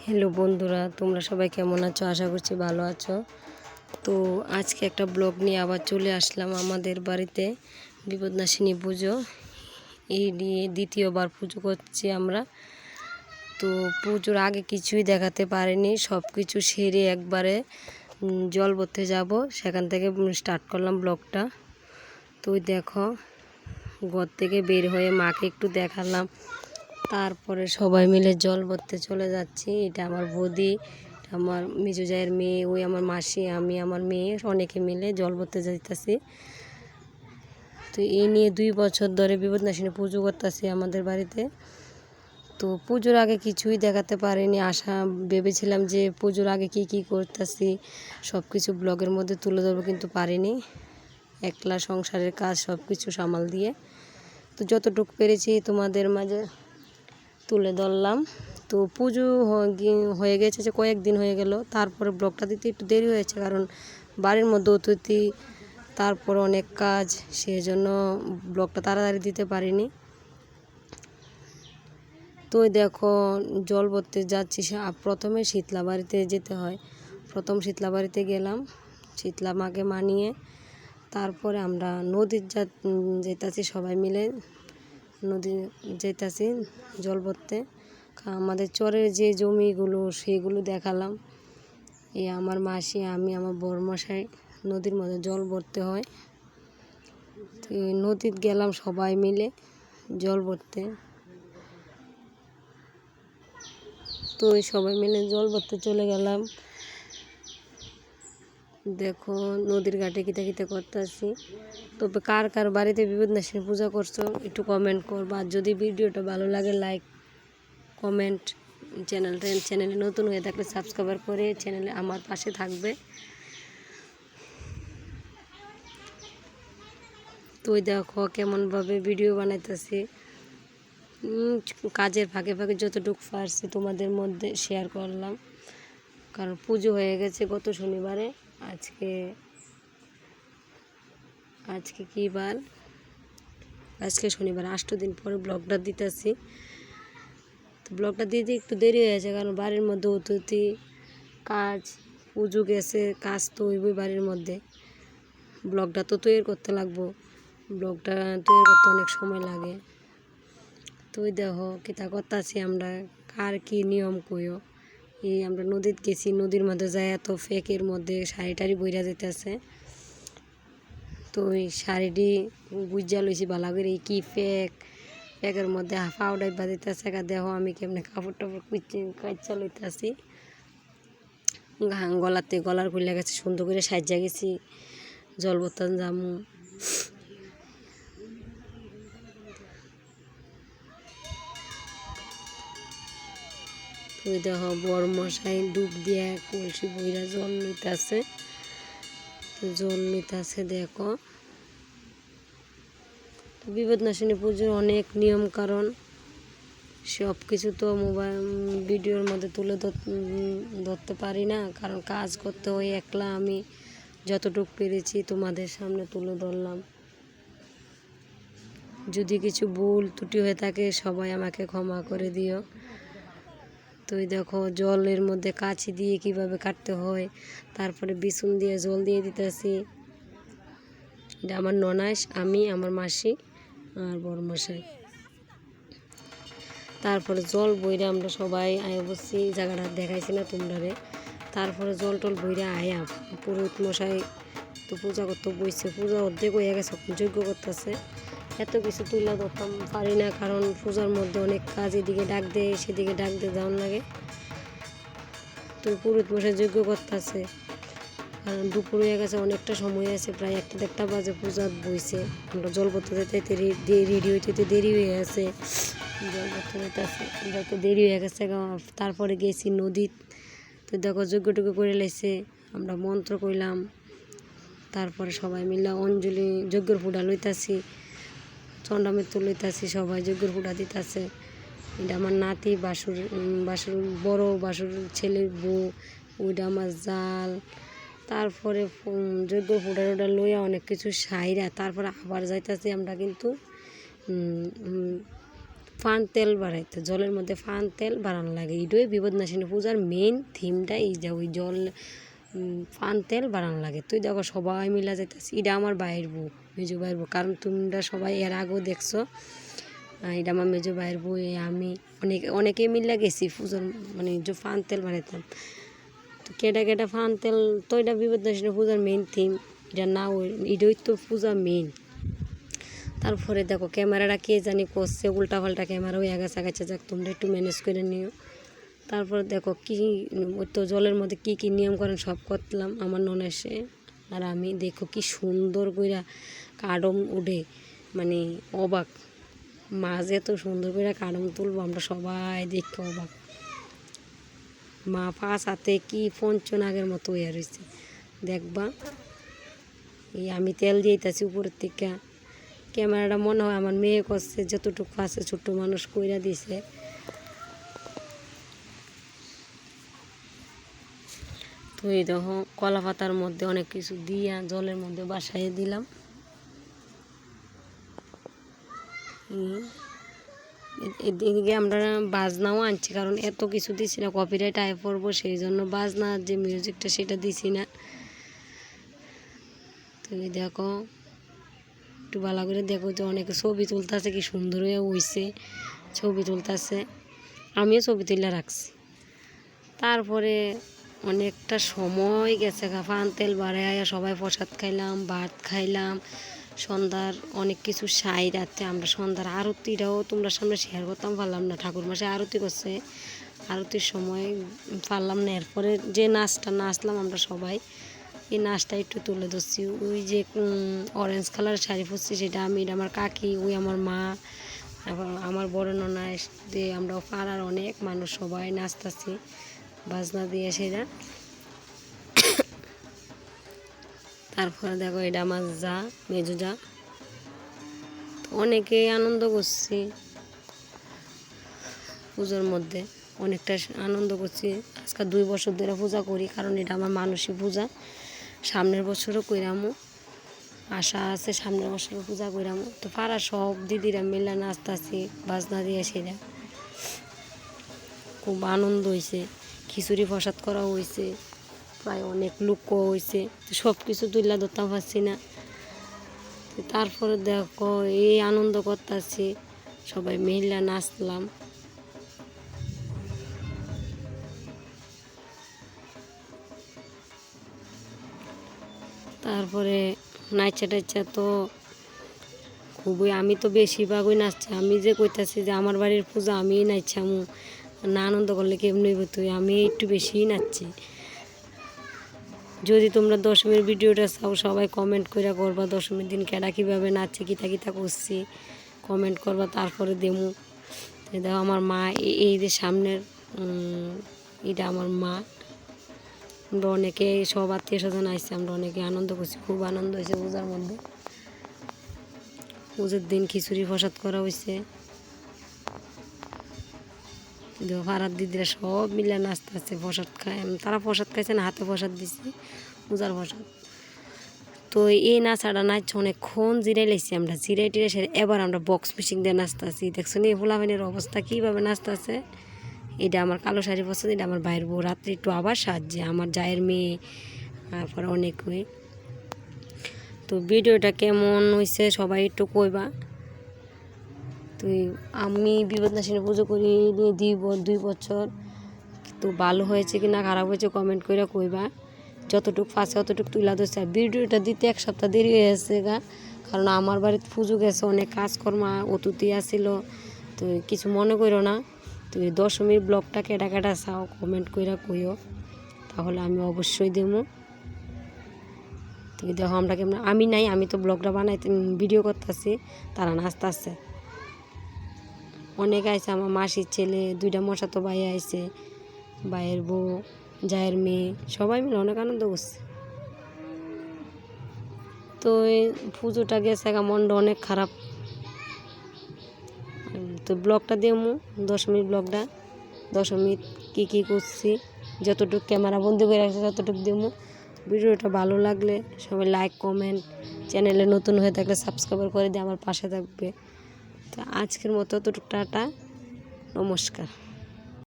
Hello বন্ধুরা, তোমরা সবাই কেমন আছো? আশা করছি ভালো আছো। তো আজকে একটা ব্লগ নিয়ে আবার চলে আসলাম আমাদের বাড়িতে। বিপদনাশিনী পুজো, এই নিয়ে দ্বিতীয়বার পুজো করছি আমরা। তো পুজোর আগে কিছুই দেখাতে পারিনি, সব কিছু সেরে একবারে জল ভরতে যাব, সেখান থেকে স্টার্ট করলাম ব্লগটা। তো দেখো, ঘর থেকে বের হয়ে মাকে একটু দেখালাম, তারপরে সবাই মিলে জল ভরতে চলে যাচ্ছি। এটা আমার বৌদি, আমার মেজো জায়ের মেয়ে, ওই আমার মাসি, আমি, আমার মেয়ে, অনেকে মিলে জল ভরতে যাইতেছি। তো এই নিয়ে 2 বছর ধরে বিপদনাশিনী পুজো করতেছি আমাদের বাড়িতে। তো পুজোর আগে কিছুই দেখাতে পারিনি। ভেবেছিলাম যে পুজোর আগে কি করতেছি সব কিছু ব্লগের মধ্যে তুলে ধরবো, কিন্তু পারিনি। একলা সংসারের কাজ সব কিছু সামাল দিয়ে তো যতটুকু পেরেছি তোমাদের মাঝে তুলে ধরলাম। তো পুজো হয়ে গেছে, যে কয়েকদিন হয়ে গেল, তারপরে ব্লগটা দিতে একটু দেরি হয়েছে, কারণ বাড়ির মধ্যে অতিথি, তারপর অনেক কাজ, সেজন্য ব্লগটা তাড়াতাড়ি দিতে পারিনি। তো দেখো, জল ভরতে যাচ্ছি। প্রথমে শীতলা বাড়িতে যেতে হয়, প্রথম শীতলা বাড়িতে গেলাম, শীতলা মাকে মানিয়ে তারপরে আমরা নদীর যেতেছি, সবাই মিলে নদী যেতেছি জল ভরতে। আমাদের চরের যে জমিগুলো সেগুলো দেখালাম। এই আমার মাসি, আমি, আমার বড়মশাই নদীর মধ্যে জল ভরতে হয়। তো নদীতে গেলাম সবাই মিলে জল ভরতে। তো সবাই মিলে জল ভরতে চলে গেলাম। দেখো, নদীর ঘাটে কিতা করতেছি। তবে কার কার বাড়িতে বিপদনাশিনী পূজা করছো একটু কমেন্ট করবা। আর যদি ভিডিওটা ভালো লাগে, লাইক, কমেন্ট, চ্যানেলে নতুন হয়ে থাকলে সাবস্ক্রাইব করে চ্যানেলে আমার পাশে থাকবে। তো দেখো কেমনভাবে ভিডিও বানাইতেছি, কাজের ফাঁকে ফাঁকে যতটুকু পারছি তোমাদের মধ্যে শেয়ার করলাম। কারণ পুজো হয়ে গেছে গত শনিবারে, আজকে কী বার? আজকে শনিবার। 8 দিন পরে ব্লগটা দিতেছি। তো ব্লগটা দিতে একটু দেরি হয়েছে, কারণ বাড়ির মধ্যে অতিথি, কাজ, পুজো গেছে, কাজ তো হইবই বাড়ির মধ্যে, ব্লগটা তো তৈরি করতে লাগবো, ব্লগটা তৈরি করতে অনেক সময় লাগে। তো দেখো কিতা করতেছি আমরা, কার কি নিয়ম কইও। এই আমরা নদীতে গেছি, নদীর মধ্যে যায় এত ফেকের মধ্যে শাড়ি টাড়ি বইরা যেতেছে। তো ওই শাড়িটি বুঝা লইছি ভালো করে, এই কি ফেকের মধ্যে পাউডার বাজিতেছে। দেখো আমি কেমনে কাপড় টাপড় কাচ্চা লইতেছি, গলার খুলে গেছে, সুন্দর করে সাজা গেছি জল বোতল জামু। ওই দেখো বড়মশাই ডুব দিয়ে কলসি বইরা জল নিতেছে। দেখো, বিপদনাশিনী পুজোর অনেক নিয়ম কারণ, সব কিছু তো ভিডিওর মধ্যে তুলে ধরতে পারি না, কারণ কাজ করতে হয় একলা। আমি যতটুকু পেরেছি তোমাদের সামনে তুলে ধরলাম। যদি কিছু ভুল ত্রুটি হয়ে থাকে সবাই আমাকে ক্ষমা করে দিও। তো দেখো জলের মধ্যে কাঁচি দিয়ে কিভাবে কাটতে হয়, তারপরে বিছুন দিয়ে জল দিয়ে দিতেছি। এটা আমার ননাস, আমি, আমার মাসি আর বড়মশাই। তারপরে জল বইরা আমরা সবাই আয়া বসছি, জায়গাটা দেখাইছি না তোমরা। তারপরে জল টল বইরা আয়া পুরোহিত মশাই তো পূজা করতে বইছে, পূজা অর্ধেক হয়ে গেছে, যজ্ঞ করতেছে। এত কিছু তুলে ধরতাম পারি না, কারণ পূজার মধ্যে অনেক কাজ, এদিকে ডাক দেয় সেদিকে ডাক দিয়ে যাওয়ার লাগে। তো পুরোহিত মশাই যজ্ঞ করতেছে, কারণ দুপুর হয়ে গেছে, অনেকটা সময় আছে, প্রায় 1টা বাজে পূজা বইছে। আমরা জল ভরতে যেতে রেডি হইতে দেরি হয়ে গেছে, জল ভরতে যেতে দেরি হয়ে গেছে। তারপরে গেছি নদীত। তো দেখো যজ্ঞটুকু করে লাইছে, আমরা মন্ত্র কইলাম, তারপরে সবাই মিলে অঞ্জলি যজ্ঞের ফুটা লইতাছি, চন্ডামৃত্যু লইতাছি, সবাই যজ্ঞের ফুটা দিতেছে। এটা আমার নাতি, বাসুর বড় বাসুর ছেলের বউ, ওইটা আমার জাল। তারপরে যজ্ঞ ফুটা লইয়া অনেক কিছু সাইরা তারপরে আবার যাইতেছি আমরা কিন্তু ফান তেল বাড়াইতে, জলের মধ্যে ফান তেল বাড়ানো লাগে। এটাই বিপদনাশিনী পূজার মেইন থিমটা, এই যে ওই জল ফান তেল বাড়ানো লাগে। তুই দেখো সবাই মিলা যাইতেছি, এটা আমার বাইর বউ, মেজো বাইর বউ, কারণ তোমরা সবাই এর আগেও দেখছো। এটা আমার মেজো বাইর বউ, আমি অনেকেই মিলা গেছি পুজোর মানে যে ফান তেল বানাইতাম। তো কেটা ফান তেল, তো এটা বিপদনাশিনী পূজার মেইন থিম, এটা না এটাই তো পূজা মেইন। তারপরে দেখো ক্যামেরাটা কে জানি করছে, উল্টা পাল্টা ক্যামেরা হয়ে গেছে, যাক তোমরা একটু ম্যানেজ করে নিও। তারপর দেখো কী ওই তো জলের মধ্যে কী কী নিয়ম করেন সব করলাম আমার ননেসে আর আমি। দেখো কি সুন্দর কইরা কাডম উঠে, মানে অবাক, মাছ এত সুন্দর করে কাডম তুলবো আমরা সবাই দেখে অবাক। মা পাঁচ হাতে কি পঞ্চনাগের মতো হয়ে রয়েছে দেখবা। এই আমি তেল দিয়েছি উপরের থেকে, ক্যামেরাটা মনে হয় আমার মেয়ে করছে, যতটুকু আছে ছোট্ট মানুষ কইরা দিছে। তো এই দেখো কলা পাতার মধ্যে অনেক কিছু দিয়া জলের মধ্যে বাসায় দিলাম। এদিকে আমরা বাজনাও আনছি, কারণ এত কিছু দিছি না, কপিরাইট আয় পড়বো, সেই জন্য বাজনার যে মিউজিকটা সেটা দিছি না। তুমি দেখো একটু ভালো করে দেখো, যে অনেকে ছবি তুলতেছে, কি সুন্দর হয়ে হইছে, ছবি তুলতেছে, আমিও ছবি তুলে রাখছি। তারপরে অনেকটা সময় গেছে, ফান তেল বাড়ায় সবাই প্রসাদ খাইলাম, ভাত খাইলাম, সন্ধ্যার অনেক কিছু সাই রাতে আমরা সন্ধ্যার আরতিটাও তোমরা সামনে শেয়ার করতাম পারলাম না, ঠাকুর মাসে আরতি করছে, আরতির সময় পারলাম না। এরপরে যে নাচটা নাচলাম আমরা সবাই, এই নাচটা একটু তুলে ধরছি। ওই যে অরেঞ্জ কালার শাড়ি পরছি সেটা আমি, এটা আমার কাকি, ওই আমার মা, আমার বড় ননা, দিয়ে আমরা পাড়ার অনেক মানুষ সবাই নাচতেছি বাজনা দিয়ে সেটা। তারপরে দেখো এটা আমার যা, মেজো যা, অনেকে আনন্দ করছি পুজোর মধ্যে, অনেকটা আনন্দ করছি। আজকে 2 বছর ধরে পূজা করি, কারণ এটা আমার মানসিক পূজা। সামনের বছরও কইরামো, আশা আছে সামনের বছরও পূজা কইরামো। তো পাড়ার সব দিদিরা মিলে নাচতাছি বাজনা দিয়ে সেটা, খুব আনন্দ হয়েছে। খিচুড়ি প্রসাদ করা হয়েছে, প্রায় অনেক লোকও হয়েছে, তো সব কিছু তুলে ধরতে পারছি না। তারপরে দেখো এই আনন্দ করতেছি, সবাই মিলে নাচলাম। তারপরে নাচা টাচা তো খুবই, আমি তো বেশিরভাগই নাচছি। আমি যে কইতাছি যে আমার বাড়ির পূজা আমি নাচছামু, না আনন্দ করলে কেমনি হইব, তুই আমি একটু বেশিই নাচছি। যদি তোমরা দশমীর ভিডিওটা চাও সবাই কমেন্ট করে করবা, দশমীর দিন কেডা কীভাবে নাচছে, কিতা করছি কমেন্ট করবা, তারপরে দেমু। দেখো আমার মা, এই যে সামনের এটা আমার মা, আমরা অনেকে সব আত্মীয় স্বজন আসছে, আমরা অনেকে আনন্দ করছি, খুব আনন্দ হয়েছে পূজার মধ্যে। পুজোর দিন খিচুড়ি প্রসাদ করা হয়েছে, পাড়ার দিদিরা সব মিলে নাচতে আসছে, প্রসাদ খায়, তারা প্রসাদ খাইছে না, হাতে প্রসাদ দিছি, পূজার প্রসাদ। তো এই নাচাটা নাচছে অনেকক্ষণ জিরাই লাইছি আমরা, জিরাই টিরাই সেরে এবার আমরা বক্স মিশিং দিয়ে নাচতে আসি। দেখছো নি ফুলাবানির অবস্থা কীভাবে নাচতে আছে। এটা আমার কালো শাড়ি পছন্দ, এটা আমার বাইর বউ, রাত্রে একটু আবার সাজছে, আমার জায়ের মেয়ে, তারপরে অনেক হয়ে। তো ভিডিওটা কেমন হয়েছে সবাই একটু কইবা। তুই আমি বিপদনাশিনী পুজো করি নিয়ে 2 বছর, তো ভালো হয়েছে কি না খারাপ হয়েছে কমেন্ট করে কইবা। যতটুকু পাচ্ছে অতটুকু তুলা ধরছে। আর ভিডিওটা দিতে 1 সপ্তাহ দেরি হয়ে গেছে গা, কারণ আমার বাড়িতে পুজো গেছে, অনেক কাজকর্ম অতুতি আসছিল, তো কিছু মনে করো না। তো দশমীর ব্লগটা কেটা চাও কমেন্ট কইরা কইও, তাহলে আমি অবশ্যই দেবো। তো দেখো আমরা কেমন, আমি নাই, আমি তো ব্লগটা বানাইতে ভিডিও করতেছি, তারা নাচতে আসছে, অনেক আইছে, আমার মাসির ছেলে, 2টা মশাতো ভাই আইছে, ভাইয়ের বউ, জায়ের মেয়ে, সবাই মিলে অনেক আনন্দ করছে। তো এই পুজোটা গেছে মনটা অনেক খারাপ। তো ব্লগটা দেবো দশমীর ব্লগটা, দশমীর কী করছি, যতটুকু ক্যামেরা বন্দি করে রাখছে ততটুকু দেবো। ভিডিওটা ভালো লাগলে সবাই লাইক কমেন্ট, চ্যানেলে নতুন হয়ে থাকলে সাবস্ক্রাইব করে দিয়ে আমার পাশে থাকবে। তো আজকের মতো তো টাটা, নমস্কার।